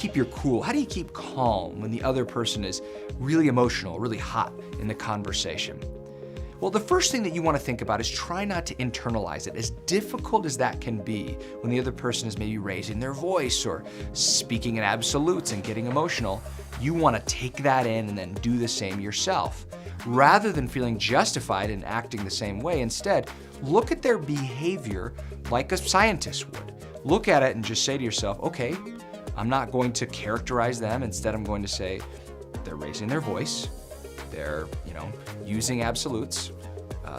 keep your cool? How do you keep calm when the other person is really emotional, really hot in the conversation? Well, the first thing that you want to think about is try not to internalize it. As difficult as that can be when the other person is maybe raising their voice or speaking in absolutes and getting emotional, you want to take that in and then do the same yourself. Rather than feeling justified in acting the same way, instead, look at their behavior like a scientist would. Look at it and just say to yourself, okay, I'm not going to characterize them. Instead, I'm going to say, they're raising their voice. They're, using absolutes.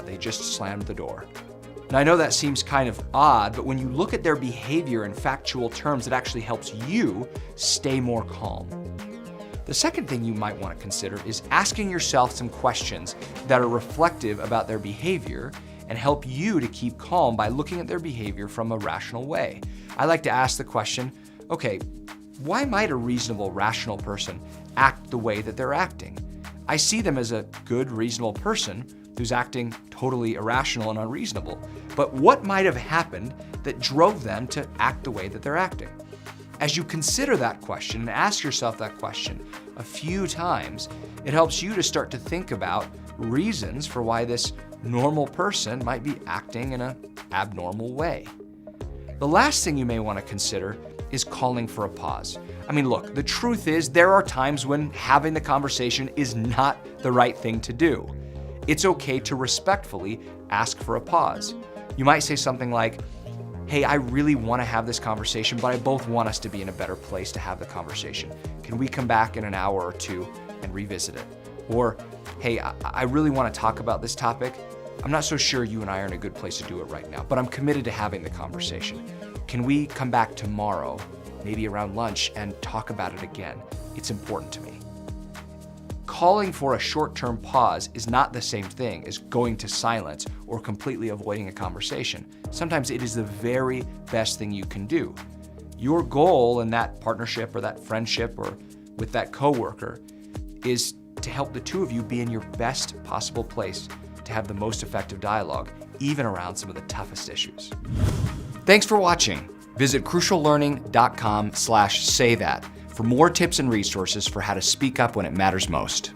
They just slammed the door. Now, I know that seems kind of odd, but when you look at their behavior in factual terms, it actually helps you stay more calm. The second thing you might want to consider is asking yourself some questions that are reflective about their behavior and help you to keep calm by looking at their behavior from a rational way. I like to ask the question, okay, why might a reasonable, rational person act the way that they're acting? I see them as a good, reasonable person who's acting totally irrational and unreasonable. But what might have happened that drove them to act the way that they're acting? As you consider that question and ask yourself that question a few times, it helps you to start to think about reasons for why this normal person might be acting in an abnormal way. The last thing you may want to consider is calling for a pause. I mean, look, the truth is there are times when having the conversation is not the right thing to do. It's okay to respectfully ask for a pause. You might say something like, hey, I really want to have this conversation, but I both want us to be in a better place to have the conversation. Can we come back in an hour or two and revisit it? Or, hey, I really want to talk about this topic. I'm not so sure you and I are in a good place to do it right now, but I'm committed to having the conversation. Can we come back tomorrow, maybe around lunch, and talk about it again? It's important to me. Calling for a short-term pause is not the same thing as going to silence or completely avoiding a conversation. Sometimes it is the very best thing you can do. Your goal in that partnership or that friendship or with that coworker is to help the two of you be in your best possible place to have the most effective dialogue, even around some of the toughest issues. Thanks for watching. Visit cruciallearning.com/saythat for more tips and resources for how to speak up when it matters most.